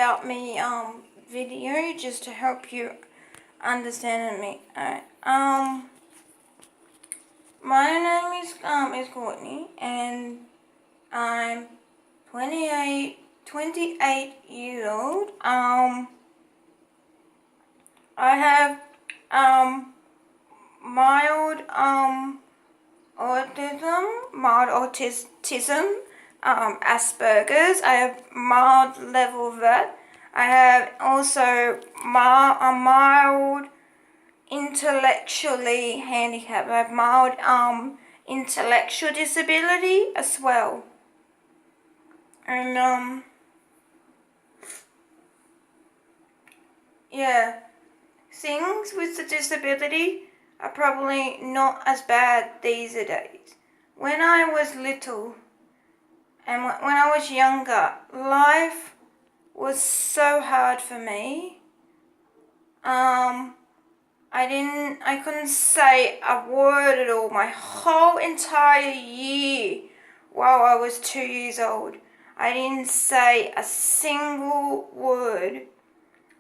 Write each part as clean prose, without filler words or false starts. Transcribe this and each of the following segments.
about me video just to help you understand me. Alright. My name is Courtney, and I'm 28 years old. I have mild autism, Asperger's. I have mild level of that. I have also a mild intellectually handicapped. I have mild intellectual disability as well. And yeah, things with the disability are probably not as bad these days. When I was little and when I was younger, life was so hard for me. I couldn't say a word at all my whole entire year while I was 2 years old. I didn't say a single word.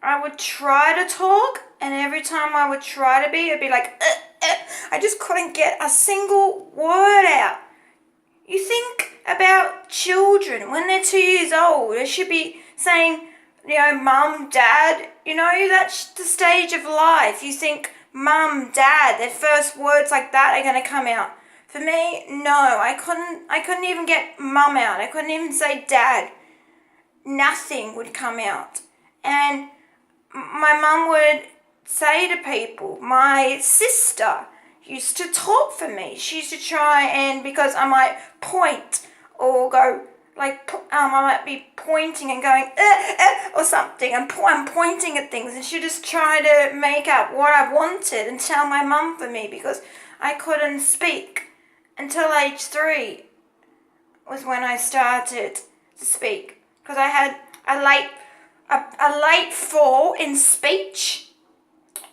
I would try to talk, and every time I would try to be, I'd be like, I just couldn't get a single word out. You think about children when they're 2 years old, they should be saying, mum, dad, that's the stage of life. You think mum, dad, their first words like that are going to come out. For me, no, I couldn't even get mum out. I couldn't even say dad. Nothing would come out. And my mum would say to people, my sister used to talk for me. She used to try, and because I might point or go, I might be pointing and going, or something, and I'm pointing at things, and she'd just try to make up what I wanted and tell my mum for me, because I couldn't speak until age 3 was when I started to speak, because I had a late fall in speech.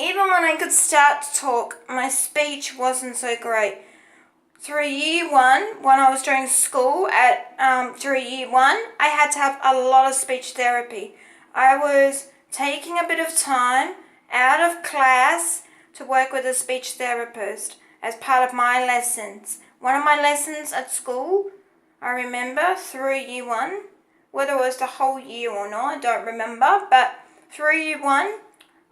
Even when I could start to talk, my speech wasn't so great. Through year 1, when I was doing school through year 1, I had to have a lot of speech therapy. I was taking a bit of time out of class to work with a speech therapist as part of my lessons. One of my lessons at school, I remember through year 1, whether it was the whole year or not, I don't remember, but through year 1,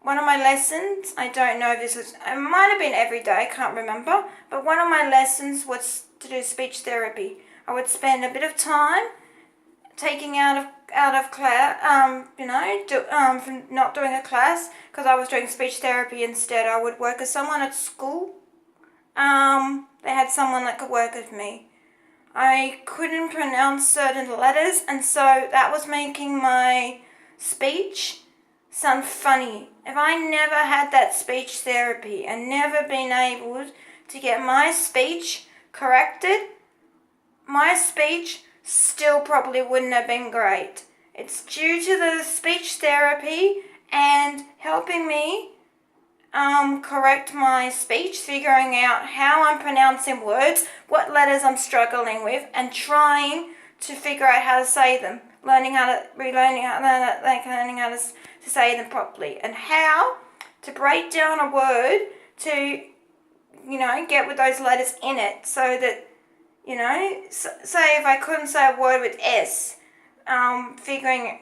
one of my lessons, I don't know if it might have been every day, I can't remember, but one of my lessons was to do speech therapy. I would spend a bit of time taking out of class, from not doing a class, because I was doing speech therapy instead. I would work with someone at school. They had someone that could work with me. I couldn't pronounce certain letters, and so that was making my speech sound funny. If I never had that speech therapy and never been able to get my speech corrected, my speech still probably wouldn't have been great. It's due to the speech therapy and helping me correct my speech, figuring out how I'm pronouncing words, what letters I'm struggling with, and trying to figure out how to say them, learning how to say them properly, and how to break down a word to, get with those letters in it, so that, say if I couldn't say a word with S, figuring,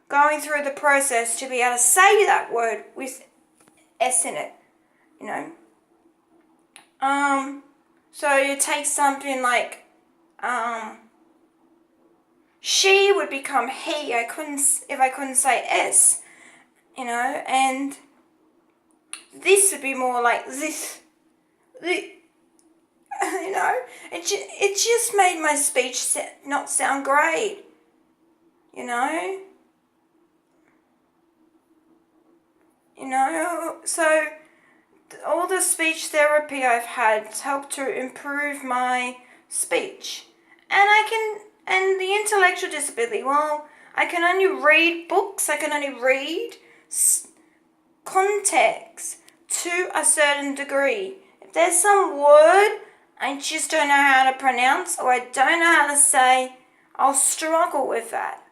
going through the process to be able to say that word with S in it, So you take something like, she would become he. If I couldn't say S, and this would be more like this. It just made my speech not sound great, So all the speech therapy I've had has helped to improve my speech. And the intellectual disability, well, I can only read books, I can only read context to a certain degree. If there's some word I just don't know how to pronounce, or I don't know how to say, I'll struggle with that.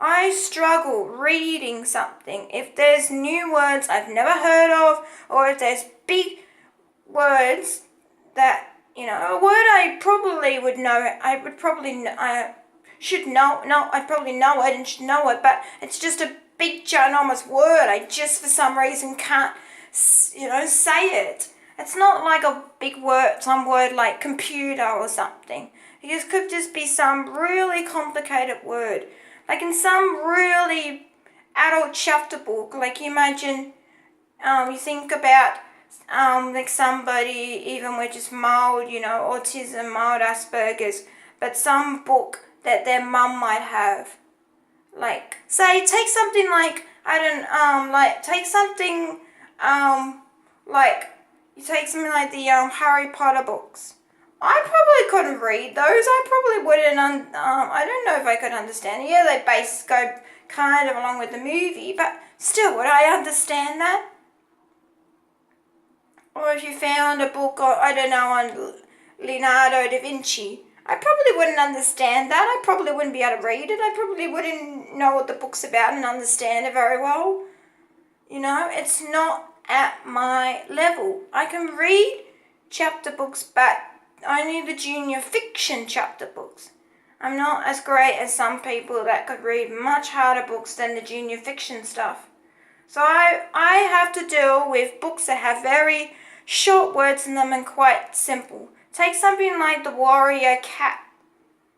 I struggle reading something if there's new words I've never heard of, or if there's big words that, a word I probably would know, I should know, no, I probably know it and should know it, but it's just a big ginormous word. I just for some reason can't, say it. It's not like a big word, some word like computer or something. It could just be some really complicated word. Like in some really adult chapter book, like you imagine, you think about like somebody even with just mild, autism, mild Asperger's, but some book that their mum might have. Like, say, take something like, take something, like, you take something like the Harry Potter books. I probably couldn't read those. I probably wouldn't, I don't know if I could understand it. Yeah, they go kind of along with the movie, but still, would I understand that? Or if you found a book, on Leonardo da Vinci, I probably wouldn't understand that. I probably wouldn't be able to read it. I probably wouldn't know what the book's about and understand it very well. It's not at my level. I can read chapter books, but only the junior fiction chapter books. I'm not as great as some people that could read much harder books than the junior fiction stuff. So I have to deal with books that have very short words in them and quite simple. Take something like The Warrior Cat,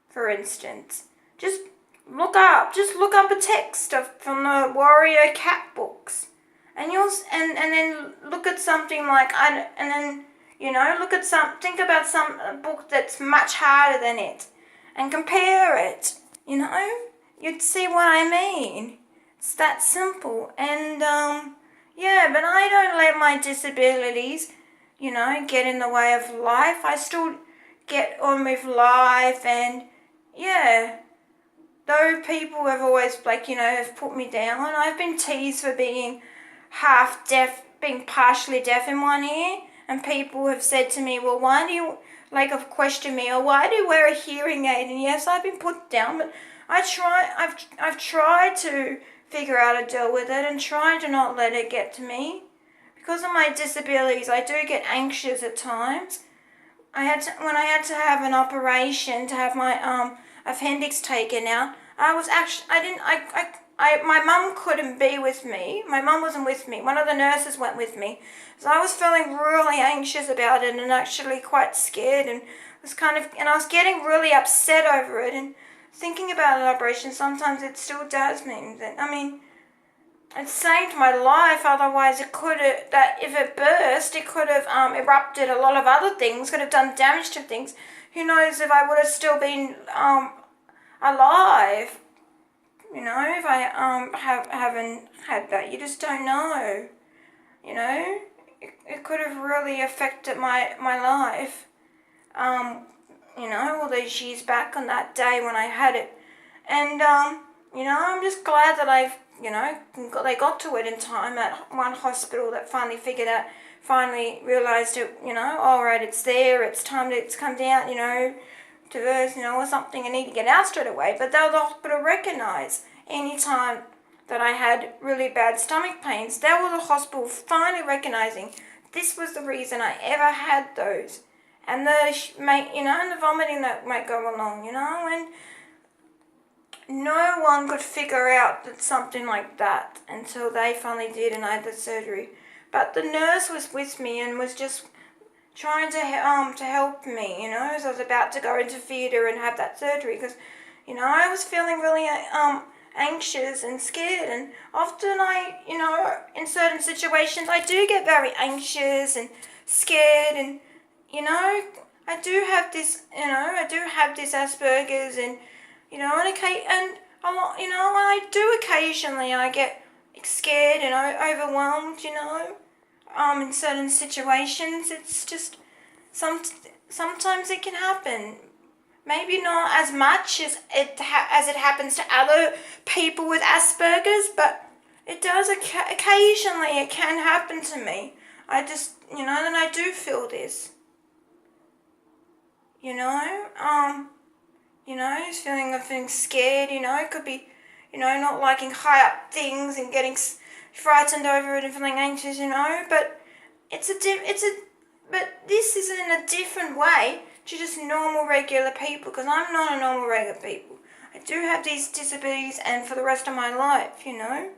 for instance. Just look up a text from the Warrior Cat books, and then look at something like think about some book that's much harder than it, and compare it. You'd see what I mean. It's that simple, and but I don't let my disabilities, get in the way of life. I still get on with life, and though people have always have put me down. I've been teased for being half deaf, being partially deaf in one ear, and people have said to me, well, why do you have questioned me, or why do you wear a hearing aid? And yes, I've been put down, but I've tried to figure out how to deal with it and try to not let it get to me. Because of my disabilities, I do get anxious at times. When I had to have an operation to have my appendix taken out, my mum couldn't be with me. My mum wasn't with me. One of the nurses went with me. So I was feeling really anxious about it and actually quite scared, and I was getting really upset over it, and thinking about an operation, sometimes it still does mean that, it saved my life. Otherwise, if it burst, it could have erupted a lot of other things, could have done damage to things. Who knows if I would have still been alive? If I haven't had that, you just don't know. It could have really affected my life. All those years back on that day when I had it, and I'm just glad that they got to it in time at one hospital that finally realised it, alright, it's there, it's time to, it's come down, to earth, or something, I need to get out straight away. But the hospital recognised any time that I had really bad stomach pains, that was the hospital finally recognising this was the reason I ever had those. And and the vomiting that might go along, and no one could figure out that something like that until they finally did and I had the surgery. But the nurse was with me and was just trying to help me, as I was about to go into theatre and have that surgery, because, I was feeling really anxious and scared, and often in certain situations I do get very anxious and scared, and I do have this Asperger's, and and a lot, when I do occasionally, I get scared and overwhelmed, in certain situations. It's just sometimes it can happen. Maybe not as much as it happens to other people with Asperger's, but it does occasionally. It can happen to me. I just, and I do feel this. Feeling of being scared, it could be, not liking high up things and getting frightened over it and feeling anxious, but but this is in a different way to just normal regular people, because I'm not a normal regular people. I do have these disabilities, and for the rest of my life, Am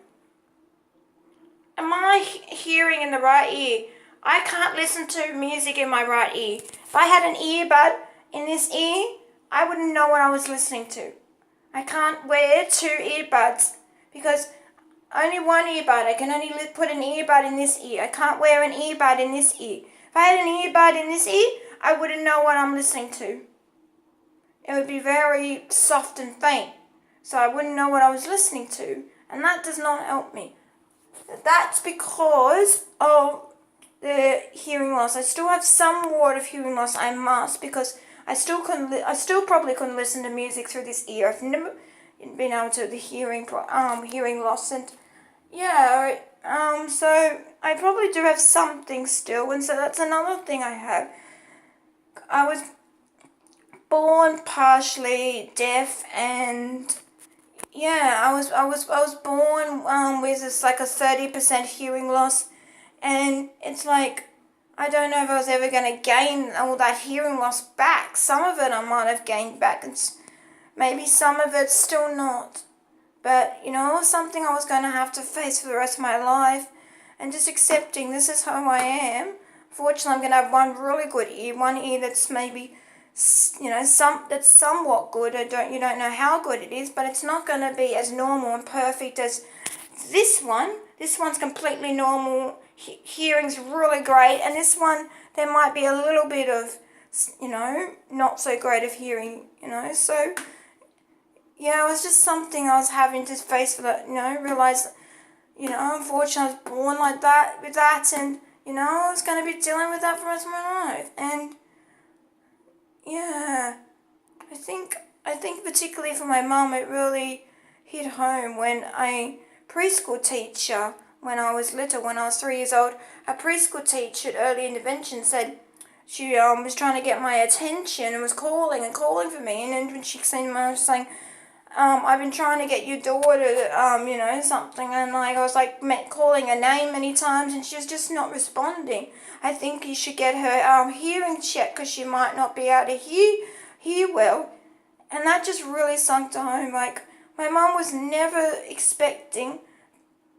I hearing in the right ear? I can't listen to music in my right ear. If I had an earbud in this ear, I wouldn't know what I was listening to. I can't wear two earbuds because only one earbud. I can only put an earbud in this ear. I can't wear an earbud in this ear. If I had an earbud in this ear, I wouldn't know what I'm listening to. It would be very soft and faint, so I wouldn't know what I was listening to, and that does not help me. That's because of the hearing loss. I still have somewhat of hearing loss, I must, because I still probably couldn't listen to music through this ear. I've never been able to the hearing loss, and so I probably do have something still, and so that's another thing I have. I was born partially deaf, and I was born with this like a 30% hearing loss, and it's like I don't know if I was ever going to gain all that hearing loss back. Some of it I might have gained back, and maybe some of it's still not. But something I was going to have to face for the rest of my life, and just accepting this is who I am. Fortunately, I'm going to have one really good ear, one ear that's maybe that's somewhat good. You don't know how good it is, but it's not going to be as normal and perfect as this one. This one's completely normal. Hearing's really great, and this one there might be a little bit of not so great of hearing. So it was just something I was having to face for that. Realize unfortunately I was born like that with that, and I was going to be dealing with that for the rest of my life. And I think particularly for my mum, it really hit home when a preschool teacher, when I was little, when I was 3 years old, a preschool teacher at early intervention said she was trying to get my attention and was calling for me, and then when she seen me, I was saying, I've been trying to get your daughter, something, and I was calling her name many times, and she was just not responding. I think you should get her hearing checked, because she might not be able to hear well. And that just really sunk to home. Like, my mum was never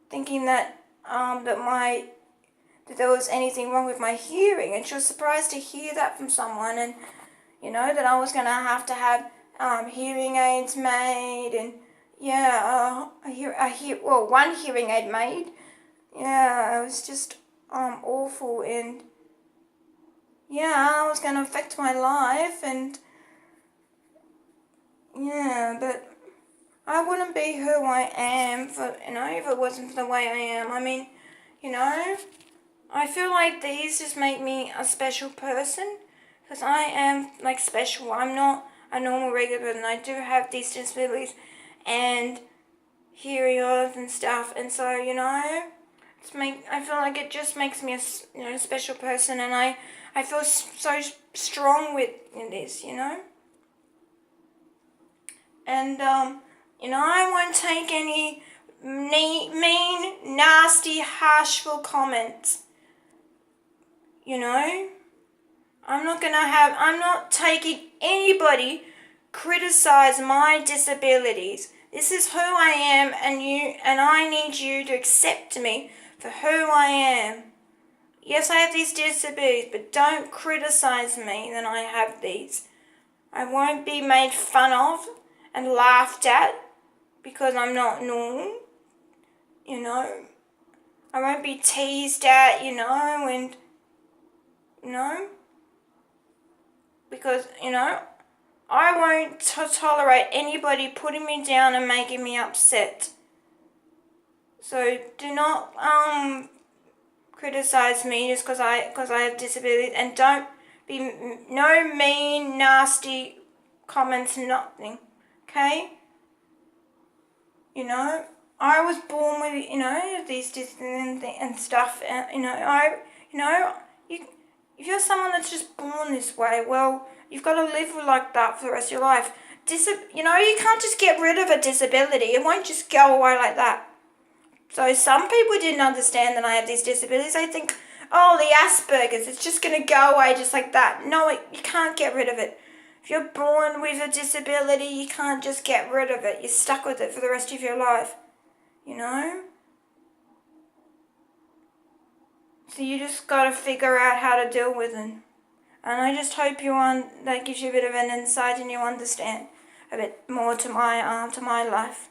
thinking that that there was anything wrong with my hearing, and she was surprised to hear that from someone, and that I was gonna have to have hearing aids made, and one hearing aid made. It was just awful, and it was gonna affect my life, and but I wouldn't be who I am if it wasn't for the way I am. I mean, I feel like these just make me a special person, because I am special. I'm not a normal regular person. I do have these disabilities and hearing loss and stuff, and so I feel like it just makes me a special person, and I feel so strong with this, and I won't take any mean, nasty, harshful comments. I'm not taking anybody criticize my disabilities. This is who I am, and I need you to accept me for who I am. Yes, I have these disabilities, but don't criticize me that I have these. I won't be made fun of and laughed at because I'm not normal. I won't be teased at, and because, I won't tolerate anybody putting me down and making me upset. So do not criticize me just because I have disabilities, and don't be no mean, nasty comments, nothing. Okay? I was born with these disabilities and stuff, and if you're someone that's just born this way, well, you've got to live like that for the rest of your life. you can't just get rid of a disability. It won't just go away like that. So some people didn't understand that I have these disabilities. They think, oh, the Asperger's, it's just going to go away just like that. No, you can't get rid of it. If you're born with a disability, you can't just get rid of it. You're stuck with it for the rest of your life. You know? So you just got to figure out how to deal with it. And I just hope that gives you a bit of an insight and you understand a bit more to my life.